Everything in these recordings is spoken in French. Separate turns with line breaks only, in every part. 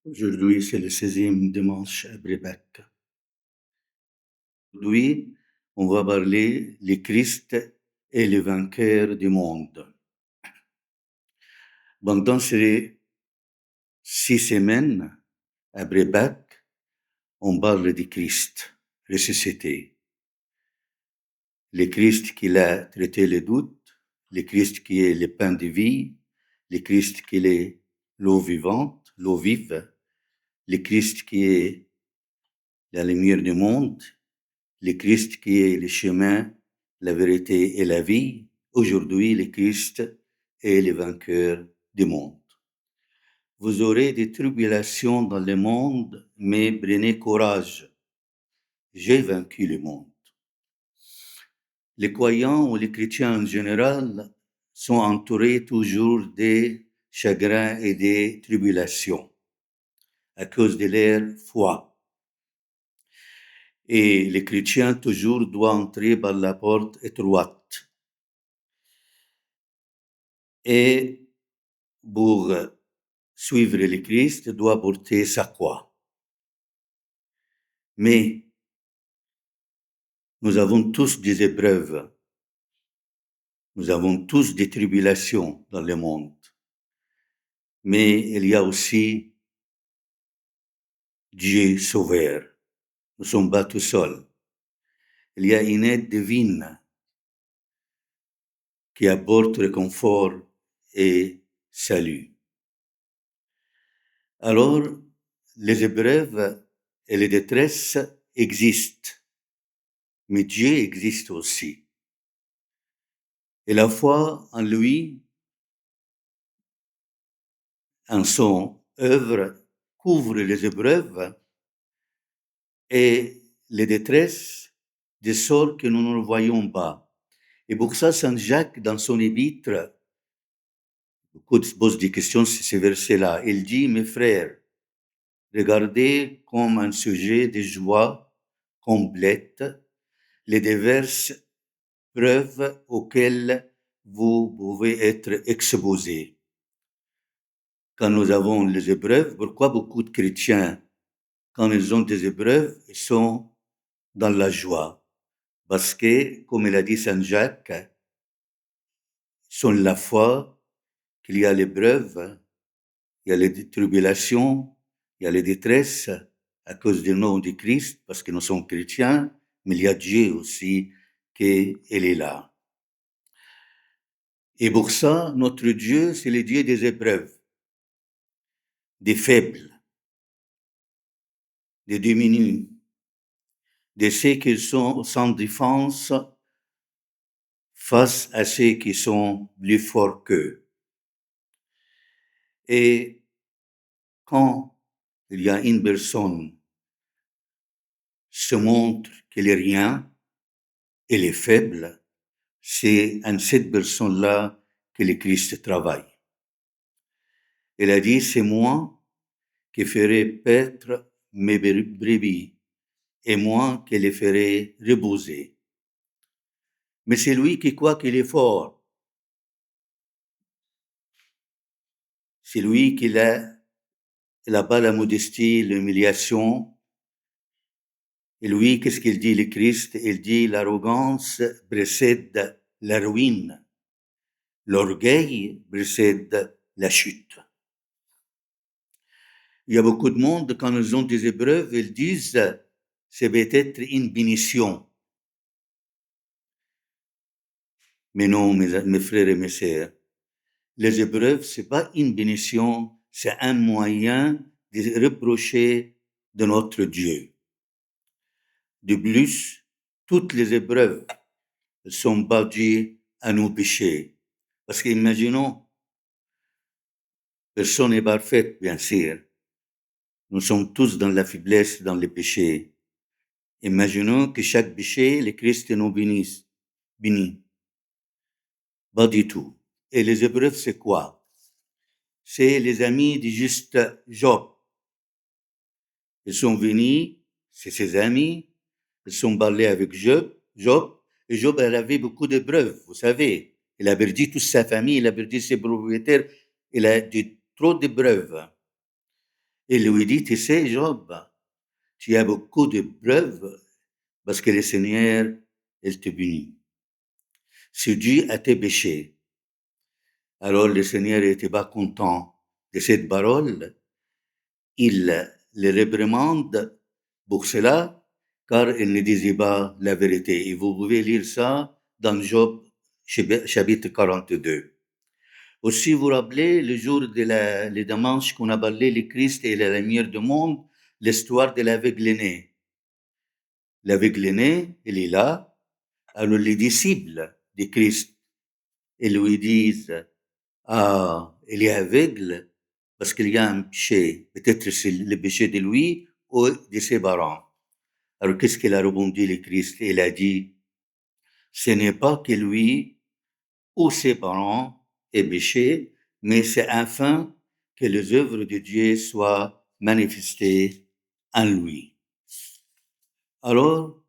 Aujourd'hui, c'est le 16e dimanche à Brébac. Aujourd'hui, on va parler le Christ et le vainqueur du monde. Pendant ces 6 semaines à Brébac, on parle du Christ ressuscité. Le Christ qui a traité les doutes, le Christ qui est le pain de vie, le Christ qui est l'eau vivante, l'eau vive, le Christ qui est la lumière du monde, le Christ qui est le chemin, la vérité et la vie. Aujourd'hui, le Christ est le vainqueur du monde. Vous aurez des tribulations dans le monde, mais prenez courage. J'ai vaincu le monde. Les croyants ou les chrétiens en général sont entourés toujours des chagrins et des tribulations à cause de leur foi. Et les chrétiens toujours doivent entrer par la porte étroite. Et pour suivre le Christ doit porter sa croix. Mais nous avons tous des épreuves. Nous avons tous des tribulations dans le monde. Mais il y a aussi Dieu sauveur. Nous ne sommes pas tout seuls. Il y a une aide divine qui apporte réconfort et salut. Alors, les épreuves et les détresses existent, mais Dieu existe aussi. Et la foi en lui, en son œuvre, couvre les épreuves et les détresses de sorte que nous ne le voyons pas. Et pour ça, Saint Jacques, dans son épître, beaucoup posent des questions sur ces versets-là. Il dit, mes frères, regardez comme un sujet de joie complète les diverses preuves auxquelles vous pouvez être exposés. Quand nous avons les épreuves, pourquoi beaucoup de chrétiens, quand ils ont des épreuves, ils sont dans la joie? Parce que, comme il a dit Saint Jacques, sont la foi qu'il y a l'épreuve, il y a les tribulations, il y a les détresses à cause du nom de Christ, parce que nous sommes chrétiens, mais il y a Dieu aussi qui est là. Et pour ça, notre Dieu, c'est le Dieu des épreuves, des faibles, des diminués, de ceux qui sont sans défense face à ceux qui sont plus forts qu'eux. Et quand il y a une personne se montre qu'elle est rien, elle est faible, c'est en cette personne-là que le Christ travaille. Elle a dit, c'est moi qui ferai paître mes brebis et moi qui les ferai reposer. Mais c'est lui qui croit qu'il est fort. C'est lui qui n'a pas la modestie, l'humiliation. Et lui, qu'est-ce qu'il dit, le Christ? Il dit, l'arrogance précède la ruine. L'orgueil précède la chute. Il y a beaucoup de monde, quand ils ont des épreuves, ils disent, c'est peut-être une bénédiction. Mais non, mes frères et mes sœurs, les épreuves, c'est pas une bénédiction, c'est un moyen de reprocher de notre Dieu. De plus, toutes les épreuves sont pas dues à nos péchés. Parce qu'imaginons, personne n'est parfaite, bien sûr. Nous sommes tous dans la faiblesse, dans les péchés. Imaginons que chaque péché, le Christ nous bénisse. Béni. Pas du tout. Et les épreuves, c'est quoi? C'est les amis de juste Job. Ils sont venus, c'est ses amis, ils sont parlés avec Job, et Job, elle avait beaucoup d'épreuves, vous savez. Il a perdu toute sa famille, il a perdu ses propriétaires, il a eu trop d'épreuves. Et lui dit, tu sais, Job, tu as beaucoup de preuves parce que le Seigneur, il te bénit. Si Dieu a tes péchés, alors le Seigneur n'était pas content de cette parole. Il le réprimande pour cela, car il ne disait pas la vérité. Et vous pouvez lire ça dans Job chapitre 42. Aussi, vous rappelez, le jour de le dimanche qu'on a parlé, le Christ et la lumière du monde, l'histoire de l'aveugle-né. L'aveugle-né, il est là. Alors, les disciples de Christ, ils lui disent, ah, il est aveugle parce qu'il y a un péché. Peut-être c'est le péché de lui ou de ses parents. Alors, qu'est-ce qu'il a répondu, le Christ? Il a dit, ce n'est pas que lui ou ses parents aient péché, mais c'est afin que les œuvres de Dieu soient manifestées en lui. Alors,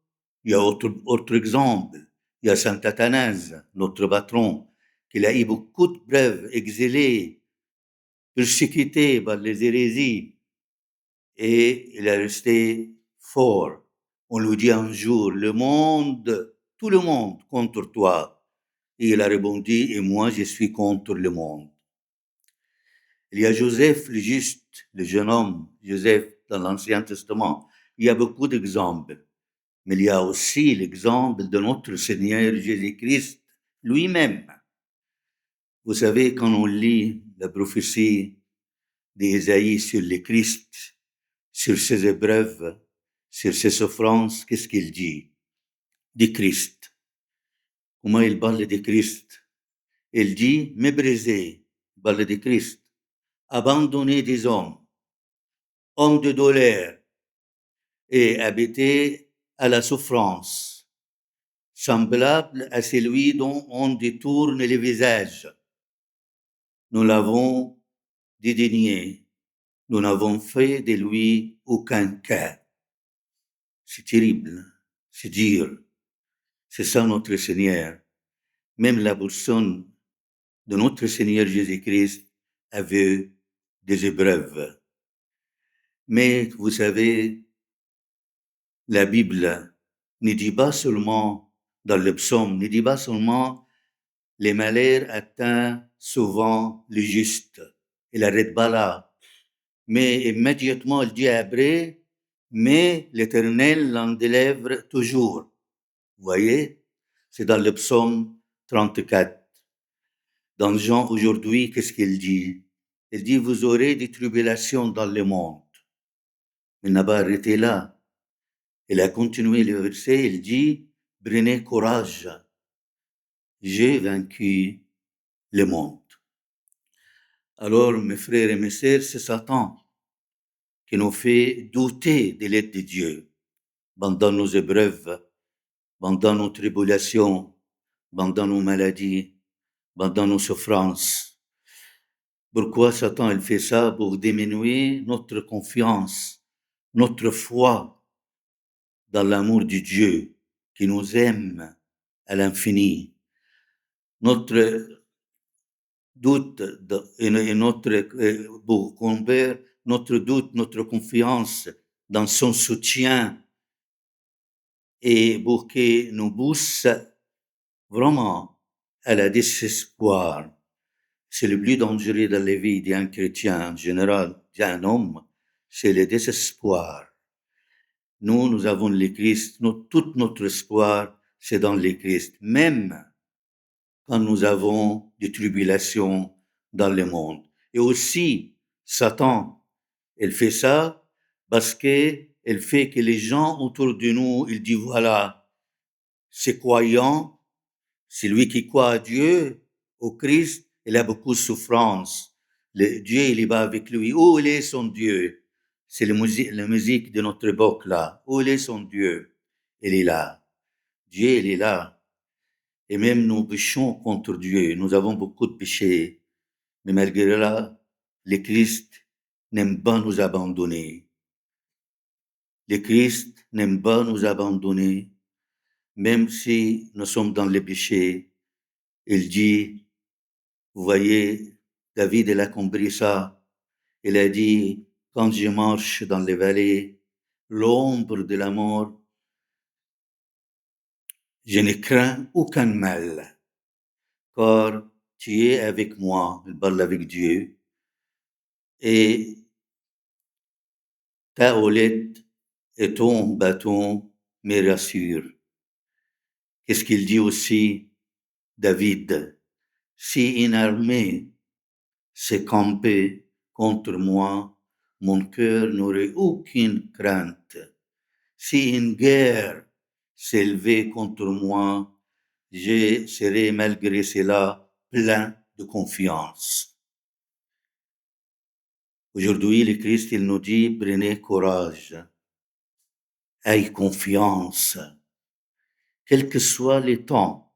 il y a autre exemple. Il y a Saint Athanase, notre patron, qui a eu beaucoup de preuves, exilé, persécuté par les hérésies, et il est resté fort. On lui dit un jour, le monde, tout le monde contre toi. Et il a répondu, et moi je suis contre le monde. Il y a Joseph le juste, le jeune homme, Joseph dans l'Ancien Testament. Il y a beaucoup d'exemples. Mais il y a aussi l'exemple de notre Seigneur Jésus-Christ lui-même. Vous savez, quand on lit la prophétie d'Ésaïe sur le Christ, sur ses épreuves, sur ses souffrances, qu'est-ce qu'il dit? Du Christ. Comment il parle de Christ? Il dit méprisé, il parle de Christ, abandonné des hommes, homme de douleur et habité à la souffrance, semblable à celui dont on détourne le visage. Nous l'avons dédaigné, nous n'avons fait de lui aucun cas. C'est terrible, c'est dur. C'est ça notre Seigneur. Même la personne de notre Seigneur Jésus-Christ avait des épreuves. Mais vous savez, la Bible ne dit pas seulement, dans le psaume, ne dit pas seulement les malheurs atteignent souvent le juste. Il n'arrête pas là. Mais immédiatement, il dit après, mais l'Éternel l'en délivre toujours. Vous voyez? C'est dans le psaume 34. Dans Jean aujourd'hui, qu'est-ce qu'il dit? Il dit, vous aurez des tribulations dans le monde. Il n'a pas arrêté là. Il a continué le verset, il dit, prenez courage, j'ai vaincu le monde. Alors, mes frères et mes sœurs, c'est Satan qui nous fait douter de l'aide de Dieu pendant nos épreuves, pendant nos tribulations, pendant nos maladies, pendant nos souffrances. Pourquoi Satan il fait ça? Pour diminuer notre confiance, notre foi dans l'amour de Dieu qui nous aime à l'infini. Notre doute et notre, pour combler notre doute, notre confiance dans son soutien et pour qu'il nous pousse vraiment à la désespoir. C'est le plus dangereux dans la vie d'un chrétien en général, d'un homme, c'est le désespoir. Nous avons le Christ, tout notre espoir, c'est dans le Christ. Même quand nous avons des tribulations dans le monde. Et aussi, Satan, il fait ça parce qu'il fait que les gens autour de nous, il dit, voilà, c'est croyant, c'est lui qui croit à Dieu, au Christ, il a beaucoup de souffrance. Dieu, il est pas avec lui. Où il est son Dieu? C'est la musique de notre époque là. Où il est son Dieu? Il est là. Dieu, il est là. Et même nous péchons contre Dieu. Nous avons beaucoup de péchés. Mais malgré cela, le Christ n'aime pas nous abandonner. Le Christ n'aime pas nous abandonner. Même si nous sommes dans le péché, il dit, vous voyez, David, il a compris ça. Il a dit, quand je marche dans les vallées, l'ombre de la mort, je ne crains aucun mal, car tu es avec moi, il parle avec Dieu, et ta houlette et ton bâton me rassurent. Qu'est-ce qu'il dit aussi, David? Si une armée s'est campée contre moi, mon cœur n'aurait aucune crainte. Si une guerre s'élevait contre moi, je serais malgré cela plein de confiance. Aujourd'hui, le Christ, il nous dit, prenez courage, aie confiance, quel que soit le temps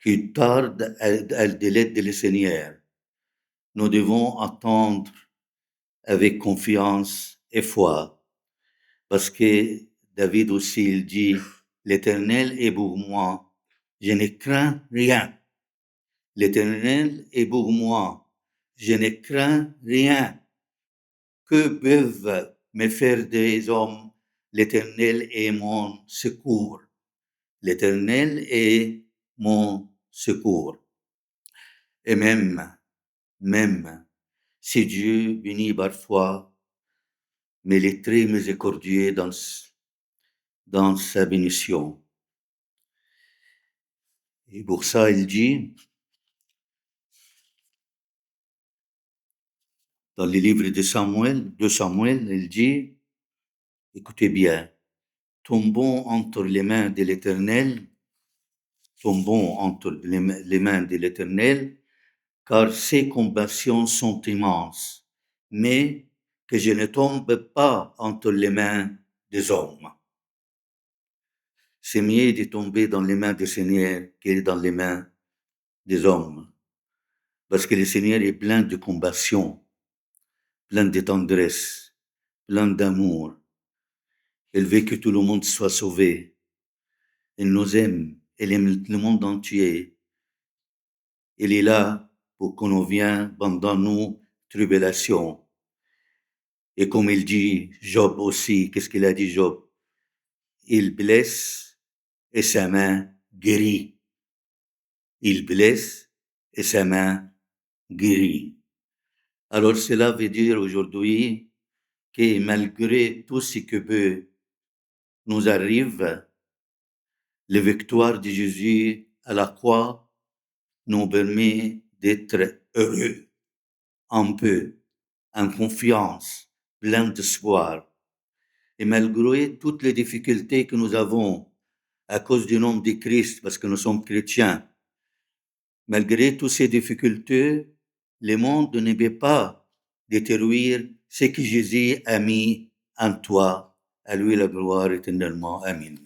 qui tarde à de l'aide du Seigneur. Nous devons attendre avec confiance et foi, parce que David aussi, il dit, l'Éternel est pour moi, je ne crains rien. L'Éternel est pour moi, je ne crains rien. Que peuvent me faire des hommes? L'Éternel est mon secours. L'Éternel est mon secours. Et même, si Dieu bénit parfois, mais il est très miséricordieux dans sa bénédiction. Et pour ça, il dit, dans les livres de Samuel, il dit, écoutez bien, tombons entre les mains de l'Éternel, car ses compassions sont immenses, mais que je ne tombe pas entre les mains des hommes. C'est mieux de tomber dans les mains du Seigneur que dans les mains des hommes, parce que le Seigneur est plein de compassion, plein de tendresse, plein d'amour. Il veut que tout le monde soit sauvé. Il nous aime, il aime le monde entier. Il est là pour qu'on nous vienne pendant nos tribulations. Et comme il dit Job aussi, qu'est-ce qu'il a dit Job? Il blesse et sa main guérit. Il blesse et sa main guérit. Alors cela veut dire aujourd'hui que malgré tout ce que peut nous arrive, la victoire de Jésus à la croix nous permet d'être heureux, un peu, en confiance, plein d'espoir. Et malgré toutes les difficultés que nous avons à cause du nom de Christ, parce que nous sommes chrétiens, malgré toutes ces difficultés, le monde ne peut pas détruire ce que Jésus a mis en toi. À lui la gloire éternellement. Amen.